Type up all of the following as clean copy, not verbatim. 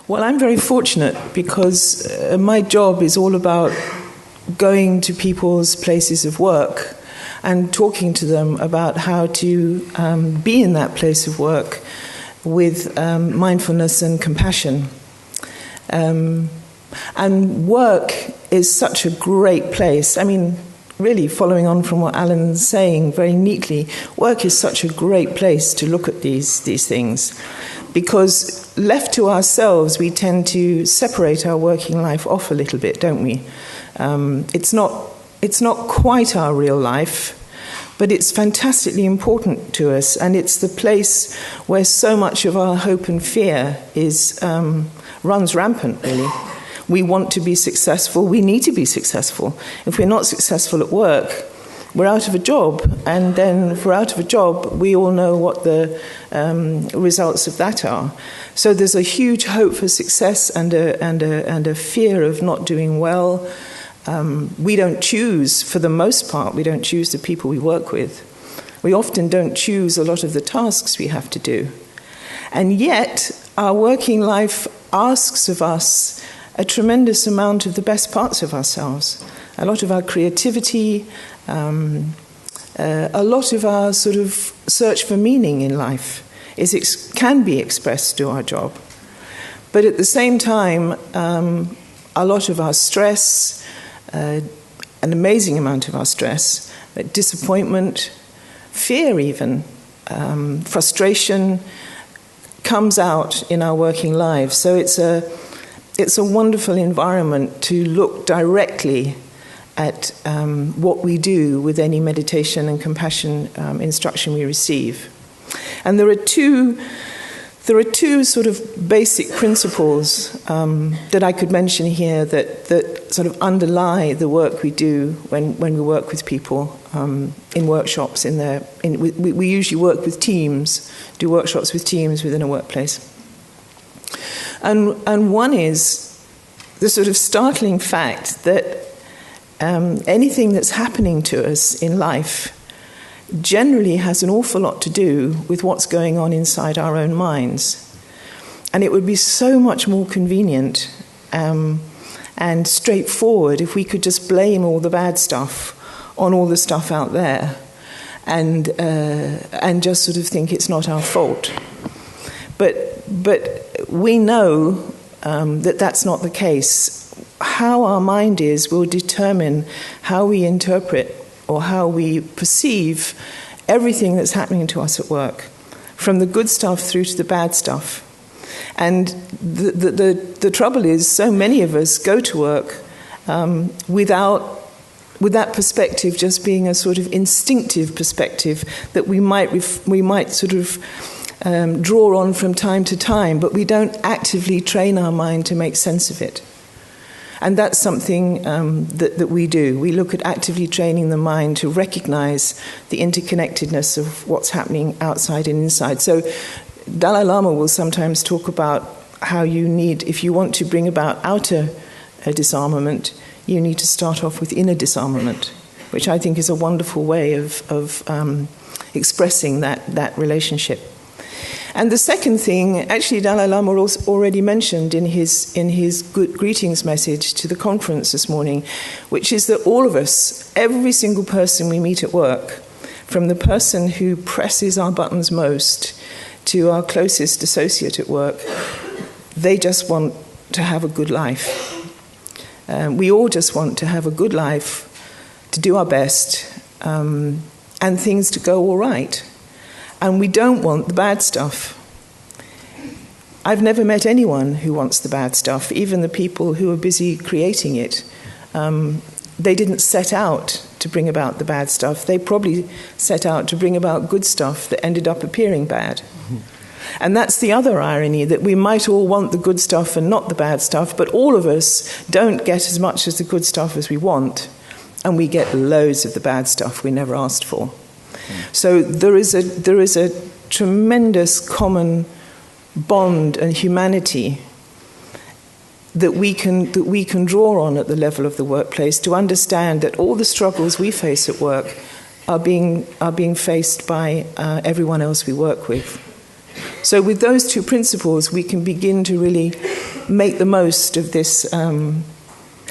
Well, I'm very fortunate because my job is all about going to people's places of work and talking to them about how to be in that place of work with mindfulness and compassion. And work is such a great place. I mean, really, following on from what Alan's saying very neatly, work is such a great place to look at these things. Because left to ourselves, we tend to separate our working life off a little bit, don't we? It's not quite our real life, but it's fantastically important to us, and it's the place where so much of our hope and fear runs rampant, really. We want to be successful. We need to be successful. If we're not successful at work, we're out of a job, and then if we're out of a job, we all know what the results of that are. So there's a huge hope for success and a fear of not doing well. We don't choose, for the most part, we don't choose the people we work with. We often don't choose a lot of the tasks we have to do. And yet, our working life asks of us a tremendous amount of the best parts of ourselves. A lot of our creativity, a lot of our sort of search for meaning in life can be expressed through our job. But at the same time, a lot of our stress, an amazing amount of our stress, disappointment, fear even, frustration comes out in our working lives. So it's a wonderful environment to look directly at what we do with any meditation and compassion instruction we receive. And there are two sort of basic principles that I could mention here that sort of underlie the work we do when we work with people in workshops. We usually work with teams, do workshops with teams within a workplace. And one is the sort of startling fact that anything that's happening to us in life generally has an awful lot to do with what's going on inside our own minds. And it would be so much more convenient and straightforward if we could just blame all the bad stuff on all the stuff out there and just sort of think it's not our fault. But we know that that's not the case. How our mind is will determine how we interpret or how we perceive everything that's happening to us at work, from the good stuff through to the bad stuff. And the trouble is, so many of us go to work with that perspective just being a sort of instinctive perspective that we might sort of draw on from time to time, but we don't actively train our mind to make sense of it. And that's something that we do. We look at actively training the mind to recognize the interconnectedness of what's happening outside and inside. So Dalai Lama will sometimes talk about how if you want to bring about outer disarmament, you need to start off with inner disarmament, which I think is a wonderful way of expressing that relationship. And the second thing, actually, Dalai Lama already mentioned in his good greetings message to the conference this morning, which is that all of us, every single person we meet at work, from the person who presses our buttons most to our closest associate at work, they just want to have a good life. We all just want to have a good life, to do our best, and things to go all right. And we don't want the bad stuff. I've never met anyone who wants the bad stuff, even the people who are busy creating it. They didn't set out to bring about the bad stuff. They probably set out to bring about good stuff that ended up appearing bad. Mm-hmm. And that's the other irony, that we might all want the good stuff and not the bad stuff, but all of us don't get as much as the good stuff as we want, and we get loads of the bad stuff we never asked for. So there is a tremendous common bond and humanity that we can draw on at the level of the workplace to understand that all the struggles we face at work are being faced by everyone else we work with. So with those two principles, we can begin to really make the most of this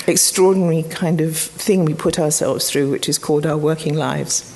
extraordinary kind of thing we put ourselves through, which is called our working lives.